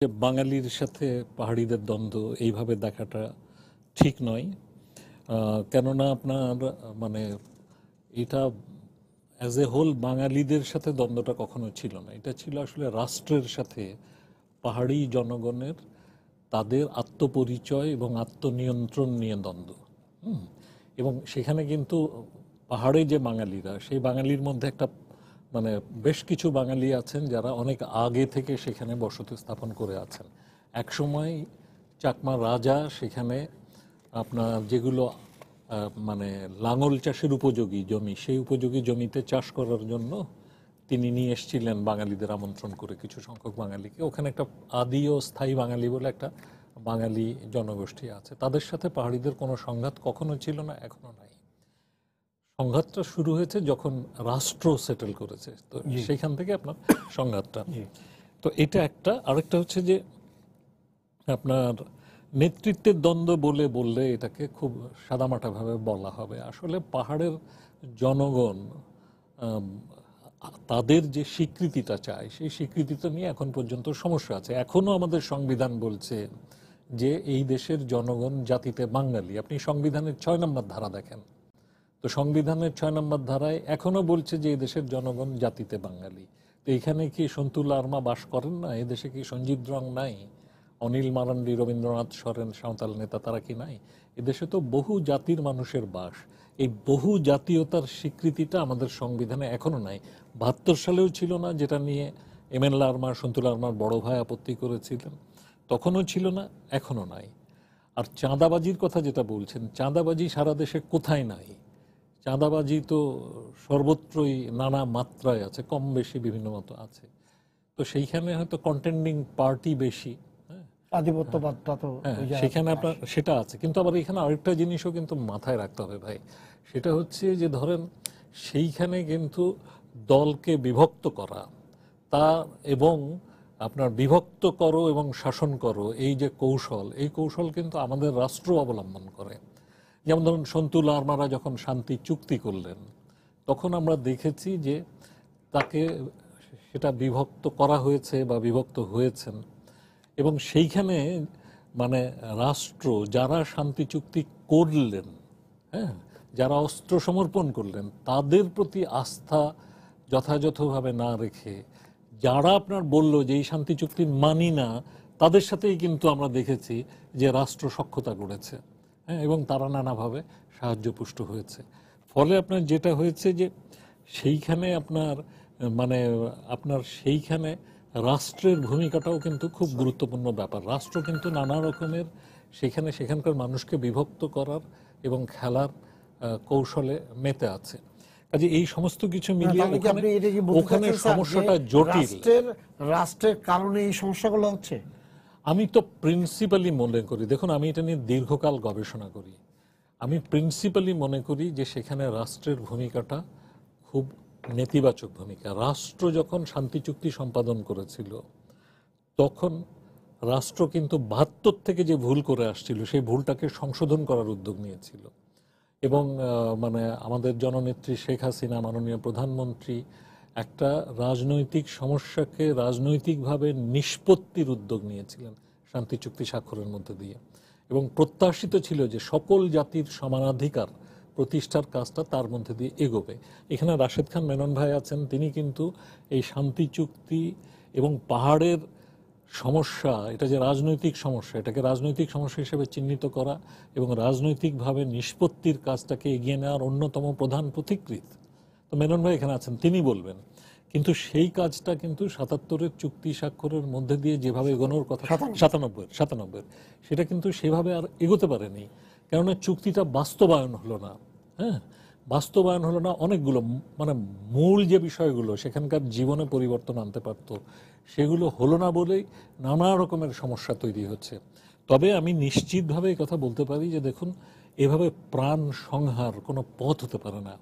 যে বাঙালির সাথে পাহাড়িদের দ্বন্দ্ব এইভাবে দেখাটা ঠিক নয়। কেননা আপনার মানে এটা অ্যাজ এ হোল বাঙালিদের সাথে দ্বন্দ্বটা কখনো ছিল না, এটা ছিল আসলে রাষ্ট্রের সাথে পাহাড়ি জনগণের তাদের আত্মপরিচয় এবং আত্মনিয়ন্ত্রণ নিয়ে দ্বন্দ্ব। হুম। এবং সেখানে কিন্তু পাহাড়ে যে বাঙালিরা, সেই বাঙালির মধ্যে একটা মানে বেশ কিছু বাঙালি আছেন যারা অনেক আগে থেকে সেখানে বসতি স্থাপন করে আছেন। একসময় চাকমা রাজা সেখানে আপনার যেগুলো মানে লাঙল চাষের উপযোগী জমি, সেই উপযোগী জমিতে চাষ করার জন্য তিনি নিয়ে এসেছিলেন বাঙালিদের আমন্ত্রণ করে কিছু সংখ্যক বাঙালিকে। ওখানে একটা আদি ও স্থায়ী বাঙালি বলে একটা বাঙালি জনগোষ্ঠী আছে, তাদের সাথে পাহাড়িদের কোনো সংঘাত কখনো ছিল না, এখনো নাই। সংঘাতটা শুরু হয়েছে যখন রাষ্ট্র সেটেল করেছে, তো সেইখান থেকে আপনার সংঘাতটা। তো এটা একটা। আরেকটা হচ্ছে যে আপনার নেতৃত্বের দ্বন্দ্ব বললে এটাকে খুব সাদামাটাভাবে বলা হবে। আসলে পাহাড়ের জনগণ তাদের যে স্বীকৃতিটা চায়, সেই স্বীকৃতিটা নিয়ে এখন পর্যন্ত সমস্যা আছে। এখনও আমাদের সংবিধান বলছে যে এই দেশের জনগণ জাতিতে বাঙালি। আপনি সংবিধানের 6 নম্বর ধারা দেখেন, তো সংবিধানের 6 নম্বর ধারায় এখনও বলছে যে এই দেশের জনগণ জাতিতে বাঙালি। তো এখানে কি সন্তুল আর্মা বাস করেন না? এদেশে কি সঞ্জীব রং নাই? অনিল মারান্ডি, রবীন্দ্রনাথ সরেন, সাঁওতাল নেতা, তারা কি নাই? এদেশে তো বহু জাতির মানুষের বাস। এই বহু জাতীয়তার স্বীকৃতিটা আমাদের সংবিধানে এখনও নাই। 72 সালেও ছিল না, যেটা নিয়ে এম এন লারমা, সন্তুল আর্মার বড় ভাই আপত্তি করেছিলেন, তখনও ছিল না, এখনও নাই। আর চাঁদাবাজির কথা যেটা বলছেন, চাঁদাবাজি সারা দেশে কোথায় নাই? চাঁদাবাজি তো সর্বত্রই নানা মাত্রায় আছে, কম বেশি বিভিন্ন মতো আছে। তো সেইখানে হয়তো কন্টেন্ডিং পার্টি বেশি, আধিপত্যবাদটা তো সেখানে আপনার সেটা আছে। কিন্তু আবার এখানে আরেকটা জিনিসও কিন্তু মাথায় রাখতে হবে ভাই, সেটা হচ্ছে যে ধরেন সেইখানে কিন্তু দলকে বিভক্ত করা তা এবং আপনার বিভক্ত করো এবং শাসন করো, এই যে কৌশল, এই কৌশল কিন্তু আমাদের রাষ্ট্র অবলম্বন করে। যেমন ধরুন সন্তুল আর্মারা যখন শান্তি চুক্তি করলেন, তখন আমরা দেখেছি যে তাকে সেটা বিভক্ত করা হয়েছে বা বিভক্ত হয়েছেন, এবং সেইখানে মানে রাষ্ট্র যারা শান্তি চুক্তি করলেন, হ্যাঁ, যারা অস্ত্র সমর্পণ করলেন, তাদের প্রতি আস্থা যথাযথভাবে না রেখে যারা আপনার বলল যে এই শান্তি চুক্তি মানি না, তাদের সাথেই কিন্তু আমরা দেখেছি যে রাষ্ট্র সখ্যতা করেছে, হ্যাঁ, এবং তারা নানাভাবে সাহায্যপুষ্ট হয়েছে। ফলে আপনার যেটা হয়েছে যে সেইখানে আপনার মানে আপনার সেইখানে রাষ্ট্রের ভূমিকাটাও কিন্তু খুব গুরুত্বপূর্ণ ব্যাপার। রাষ্ট্র কিন্তু নানা রকমের সেখানকার মানুষকে বিভক্ত করার এবং খেলার কৌশলে মেতে আছে। কাজে এই সমস্ত কিছু মিলিয়ে ওখানে সমস্যাটা জটিল। রাষ্ট্রের কারণে এই সমস্যাগুলো হচ্ছে। আমি তো প্রিন্সিপালি মনে করি, দেখুন আমি এটা নিয়ে দীর্ঘকাল গবেষণা করি, আমি প্রিন্সিপালি মনে করি যে সেখানে রাষ্ট্রের ভূমিকাটা খুব নেতিবাচক ভূমিকা। রাষ্ট্র যখন শান্তি চুক্তি সম্পাদন করেছিল, তখন রাষ্ট্র কিন্তু 72 থেকে যে ভুল করে আসছিল, সেই ভুলটাকে সংশোধন করার উদ্যোগ নিয়েছিল। এবং মানে আমাদের জননেত্রী শেখ হাসিনা, মাননীয় প্রধানমন্ত্রী, একটা রাজনৈতিক সমস্যাকে রাজনৈতিকভাবে নিষ্পত্তির উদ্যোগ নিয়েছিলেন শান্তি চুক্তি স্বাক্ষরের মধ্যে দিয়ে, এবং প্রত্যাশিত ছিল যে সকল জাতির সমানাধিকার প্রতিষ্ঠার কাজটা তার মধ্যে দিয়ে এগোবে। এখানে রাশেদ খান মেনন ভাই আছেন, তিনি কিন্তু এই শান্তি চুক্তি এবং পাহাড়ের সমস্যা, এটা যে রাজনৈতিক সমস্যা, এটাকে রাজনৈতিক সমস্যা হিসেবে চিহ্নিত করা এবং রাজনৈতিকভাবে নিষ্পত্তির কাজটাকে এগিয়ে নেওয়ার অন্যতম প্রধান পথিকৃৎ। তো মেনন ভাই এখানে আছেন, তিনি বলবেন। কিন্তু সেই কাজটা কিন্তু 77-এর চুক্তি স্বাক্ষরের মধ্যে দিয়ে যেভাবে এগোনোর কথা, 97 সেটা কিন্তু সেভাবে আর এগোতে পারেনি, কেননা চুক্তিটা বাস্তবায়ন হলো না। হ্যাঁ, বাস্তবায়ন হলো না। অনেকগুলো মানে মূল যে বিষয়গুলো সেখানকার জীবনে পরিবর্তন আনতে পারত, সেগুলো হলো না বলেই নানা রকমের সমস্যা তৈরি হচ্ছে। তবে আমি নিশ্চিতভাবে এই কথা বলতে পারি যে দেখুন, এভাবে প্রাণ সংহার কোনো পথ হতে পারে না।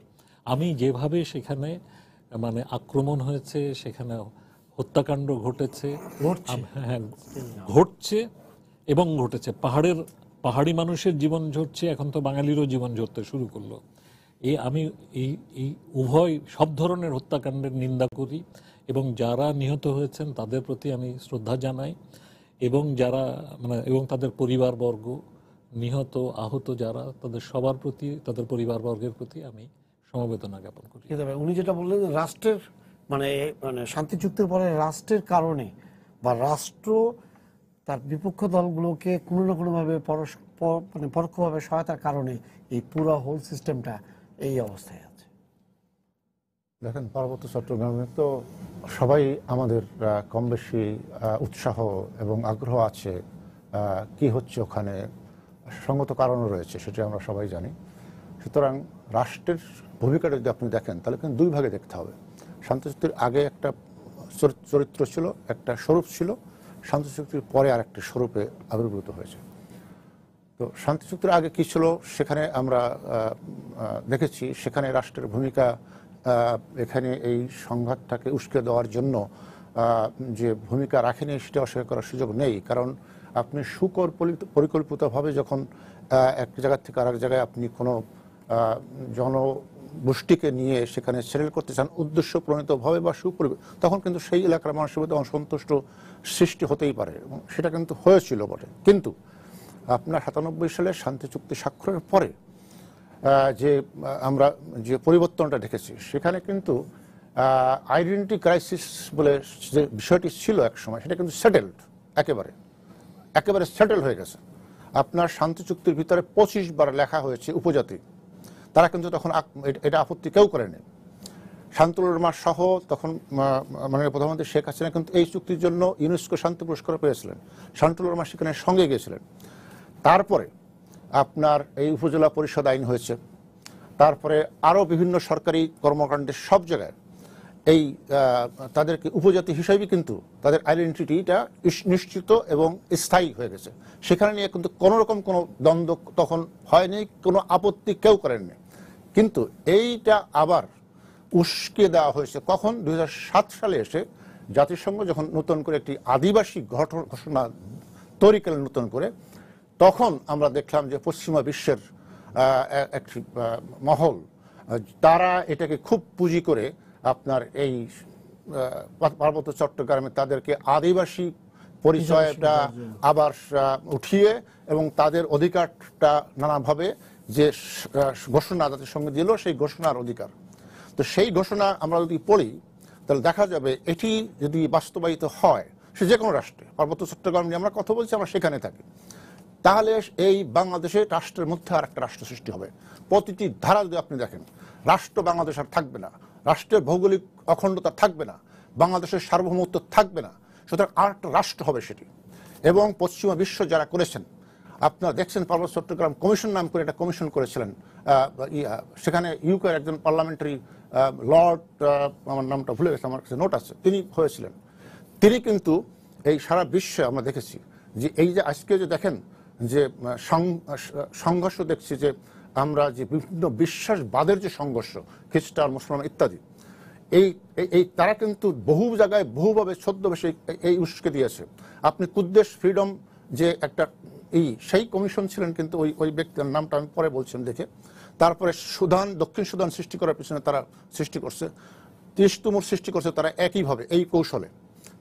আমি যেভাবে সেখানে মানে আক্রমণ হয়েছে, সেখানে হত্যাকাণ্ড ঘটেছে, হ্যাঁ ঘটছে এবং ঘটেছে, পাহাড়ি মানুষের জীবন ঝরছে, এখন তো বাঙালিরও জীবন ঝরতে শুরু করলো। আমি এই উভয় সব ধরনের হত্যাকাণ্ডের নিন্দা করি এবং যারা নিহত হয়েছেন তাদের প্রতি আমি শ্রদ্ধা জানাই, এবং যারা এবং তাদের পরিবারবর্গ, নিহত আহত যারা, তাদের সবার প্রতি, তাদের পরিবারবর্গের প্রতি আমি সমবেদনা জ্ঞাপন করি। উনি যেটা বললেন রাষ্ট্রের মানে মানে শান্তি চুক্তির পরে রাষ্ট্রের কারণে বা রাষ্ট্র তার বিপক্ষ দলগুলোকে কোনো না কোনোভাবে মানে পরোক্ষভাবে সহায়তার কারণে এই পুরো হোল সিস্টেমটা এই অবস্থায় আছে। দেখেন, পার্বত্য চট্টগ্রামে তো সবাই আমাদের কম বেশি উৎসাহ এবং আগ্রহ আছে কি হচ্ছে ওখানে, সঙ্গত কারণও রয়েছে, সেটা আমরা সবাই জানি। সুতরাং রাষ্ট্রের ভূমিকাটা যদি আপনি দেখেন তাহলে কিন্তু দুই ভাগে দেখতে হবে। শান্তি চুক্তির আগে একটা চরিত্র ছিল, একটা স্বরূপ ছিল, শান্তি চুক্তির পরে আর একটি স্বরূপে আবির্ভূত হয়েছে। তো শান্তি চুক্তির আগে কী ছিল সেখানে আমরা দেখেছি, সেখানে রাষ্ট্রের ভূমিকা এখানে এই সংঘাতটাকে উস্কে দেওয়ার জন্য যে ভূমিকা রাখেনি সেটা অস্বীকার করার সুযোগ নেই। কারণ আপনি পরিকল্পিতভাবে যখন এক জায়গা থেকে আরেক জায়গায় আপনি কোনো জনগোষ্ঠীকে নিয়ে সেখানে সেটেল করতে চান উদ্দেশ্য প্রণীতভাবে বা তখন কিন্তু সেই এলাকার মানুষের মধ্যে অসন্তুষ্ট সৃষ্টি হতেই পারে, এবং সেটা কিন্তু হয়েছিল বটে। কিন্তু আপনার 97 সালে শান্তি চুক্তি স্বাক্ষরের পরে যে আমরা যে পরিবর্তনটা দেখেছি, সেখানে কিন্তু আইডেন্টিটি ক্রাইসিস বলে যে বিষয়টি ছিল এক সময়, সেটা কিন্তু সেটেলড, একেবারে সেটেল হয়ে গেছে। আপনার শান্তি চুক্তির ভিতরে 25 বার লেখা হয়েছে উপজাতি, তারা কিন্তু তখন এটা আপত্তি কেউ করেনি। শান্তনুর মা সহ তখন মাননীয় প্রধানমন্ত্রী শেখ হাসিনা কিন্তু এই চুক্তির জন্য ইউনেস্কো শান্তি পুরস্কার পেয়েছিলেন। শান্তনুর মা সেখানে সঙ্গে গিয়েছিলেন। তারপরে আপনার এই উপজেলা পরিষদ আইন হয়েছে, তারপরে আরও বিভিন্ন সরকারি কর্মকাণ্ডের সব জায়গায় এই তাদেরকে উপজাতি হিসেবে কিন্তু তাদের আইডেন্টিটিটা নিশ্চিত এবং স্থায়ী হয়ে গেছে। সেখানে নিয়ে কিন্তু কোনোরকম কোনো দ্বন্দ্ব তখন হয়নি, কোনো আপত্তি কেউ করেননি। কিন্তু এইটা আবার উস্কে দেওয়া হয়েছে কখন? 2007 সালে এসে জাতিসংঘ যখন নতুন করে একটি আদিবাসী ঘোষণা তৈরি করলেন নতুন করে, তখন আমরা দেখলাম যে পশ্চিমা বিশ্বের একটি মহল, তারা এটাকে খুব পুঁজি করে আপনার এই পার্বত্য চট্টগ্রামে তাদেরকে আদিবাসী পরিচয়টা আবার উঠিয়ে এবং তাদের অধিকারটা নানাভাবে যে ঘোষণা জাতিসংঘ দিল, সেই ঘোষণার অধিকার, তো সেই ঘোষণা আমরা যদি পড়ি তাহলে দেখা যাবে এটি যদি বাস্তবায়িত হয়, সে যে কোনো রাষ্ট্রে, পার্বত্য চট্টগ্রাম নিয়ে আমরা কথা বলছি, আমরা সেখানে থাকি, তাহলে এই বাংলাদেশে রাষ্ট্রের মধ্যে আর একটা রাষ্ট্র সৃষ্টি হবে। প্রতিটি ধারা যদি আপনি দেখেন, রাষ্ট্র বাংলাদেশ আর থাকবে না, রাষ্ট্রের ভৌগোলিক অখণ্ডতা থাকবে না, বাংলাদেশের সার্বভৌমত্ব থাকবে না, সুতরাং আর একটা রাষ্ট্র হবে সেটি। এবং পশ্চিমা বিশ্ব যারা করেছেন, আপনারা দেখছেন পার্বত্য চট্টগ্রাম কমিশন নাম করে একটা কমিশন করেছিলেন, সেখানে ইউকের একজন পার্লামেন্টারি লর্ড, আমার নামটা ভুলে গেছে, আমার কাছে নোট আছে, তিনি হয়েছিলেন। তিনি কিন্তু এই সারা বিশ্বে আমরা দেখেছি যে এই যে আজকে যে দেখেন যে সংঘর্ষ দেখছি, যে আমরা যে বিভিন্ন বিশ্বাসবাদের যে সংঘর্ষ, খ্রিস্টান, মুসলমান ইত্যাদি, এই তারা কিন্তু বহু জায়গায় বহুভাবে ছদ্মবেশে এই উস্কে দিয়েছে। আপনি কুদ্দেশ ফ্রিডম যে একটা সেই কমিশন ছিলেন, কিন্তু ওই ব্যক্তির নামটা আমি পরে বলছিলাম দেখে। তারপরে দক্ষিণ সুদান সৃষ্টি করার পিছনে তারা সৃষ্টি করছে, 30 তুমুর সৃষ্টি করছে তারা একইভাবে এই কৌশলে,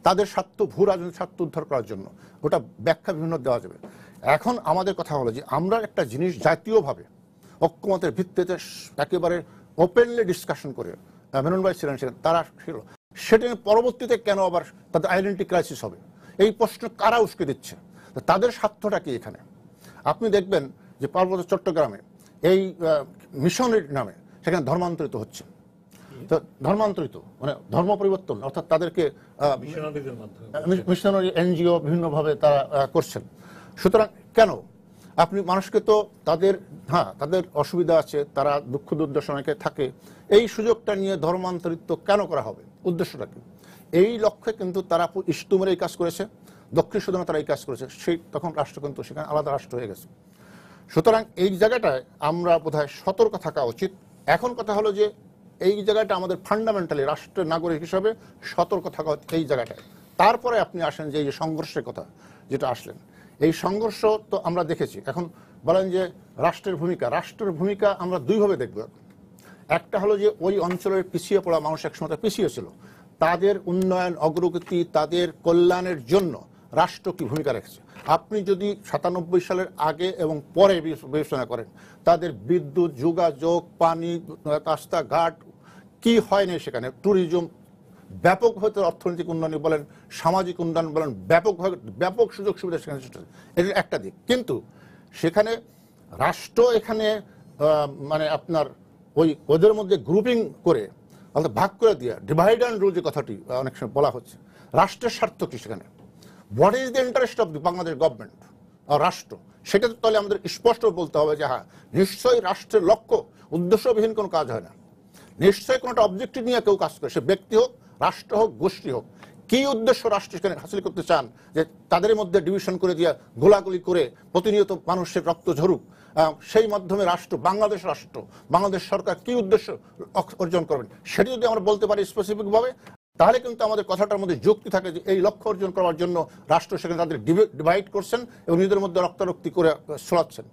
তাদের স্বার্থ, ভূ রাজনৈতিক স্বার্থ উদ্ধার করার জন্য। ওটা ব্যাখ্যা বিভিন্ন দেওয়া যাবে। এখন আমাদের কথা হলো যে আমরা একটা জিনিস জাতীয়ভাবে ঐক্যমতের ভিত্তিতে একেবারে ওপেনলি ডিসকাশন করে, মেনন ভাই ছিলেন, তারা ছিল, সেটা পরবর্তীতে কেন আবার তাদের আইডেন্টিটি ক্রাইসিস হবে, এই প্রশ্ন কারা উস্কে দিচ্ছে, তাদের স্বার্থটা কি এখানে? আপনি দেখবেন যে পার্বত্য চট্টগ্রামে এই মিশনের নামে সেখানে ধর্মান্তরিত হচ্ছে, তো ধর্মান্তরিত মানে ধর্ম পরিবর্তন, অর্থাৎ তাদেরকে মিশনারি এনজিও বিভিন্নভাবে তারা করছেন। সুতরাং কেন আপনি মানুষকে তো তাদের অসুবিধা আছে, তারা দুঃখ দুর্দশা অনেকে থাকে, এই সুযোগটা নিয়ে ধর্মান্তরিত কেন করা হবে? উদ্দেশ্যটা কি? এই লক্ষ্যে কিন্তু তারা ইস্তুমের এই কাজ করেছে, দক্ষিণ সুদানে তারা এই কাজ করেছে, সেই তখন রাষ্ট্র কিন্তু সেখানে আলাদা রাষ্ট্র হয়ে গেছে। সুতরাং এই জায়গাটায় আমরা বোধহয় সতর্ক থাকা উচিত। এখন কথা হলো যে এই জায়গাটা আমাদের ফান্ডামেন্টালি রাষ্ট্রের নাগরিক হিসাবে সতর্ক থাকা এই জায়গাটায়। তারপরে আপনি আসেন যে এই যে সংঘর্ষের কথা যেটা আসলেন, এই সংঘর্ষ তো আমরা দেখেছি। এখন বলেন যে রাষ্ট্রের ভূমিকা আমরা দুইভাবে দেখব। একটা হলো যে ওই অঞ্চলের পিছিয়ে পড়া মানুষ একসময় পিছিয়ে ছিল, তাদের উন্নয়ন অগ্রগতি, তাদের কল্যাণের জন্য রাষ্ট্র কি ভূমিকা রেখেছে। আপনি যদি 97 সালের আগে এবং পরে বিবেচনা করেন, তাদের বিদ্যুৎ, যোগাযোগ, পানি, রাস্তাঘাট কি হয়নি সেখানে, ট্যুরিজম ব্যাপকভাবে, অর্থনৈতিক উন্নয়ন বলেন, সামাজিক উন্নয়ন বলেন, ব্যাপকভাবে ব্যাপক সুযোগ সুবিধা সেখানে সৃষ্টি হয়েছে। এটা একটা দিক। কিন্তু সেখানে রাষ্ট্র এখানে মানে আপনার ওদের মধ্যে গ্রুপিং করে, অর্থাৎ ভাগ করে দিয়ে, ডিভাইড অ্যান্ড রুল যে কথাটি অনেক সময় বলা হচ্ছে, রাষ্ট্রের স্বার্থ কি সেখানে, what is the interest of the Bangladesh government, রাষ্ট্র, সেটা তো তাহলে আমাদের স্পষ্ট বলতে হবে যে হ্যাঁ, নিশ্চয়ই রাষ্ট্রের লক্ষ্য উদ্দেশ্যবিহীন কোনো কাজ হয় না, নিশ্চয়ই কোনো একটা অবজেক্টিভ নিয়ে কেউ কাজ করে, সে ব্যক্তি হোক, রাষ্ট্র হোক, গোষ্ঠী হোক। কি উদ্দেশ্য রাষ্ট্র সেখানে হাসিল করতে চান, যে তাদের মধ্যে ডিভিশন করে দিয়ে, গোলাগুলি করে প্রতিনিয়ত মানুষের রক্ত ঝরুক, সেই মাধ্যমে রাষ্ট্র, বাংলাদেশ রাষ্ট্র, বাংলাদেশ সরকার কি উদ্দেশ্য অর্জন করবেন, সেটি যদি আমরা বলতে পারি স্পেসিফিকভাবে, তাহলে কিন্তু আমাদের কথাটার মধ্যে যুক্তি থাকে যে এই লক্ষ্য অর্জন করার জন্য রাষ্ট্র সেখানে তাদের ডিভাইড করছেন এবং নিজেদের মধ্যে রক্তারক্তি করে ছড়াচ্ছেন।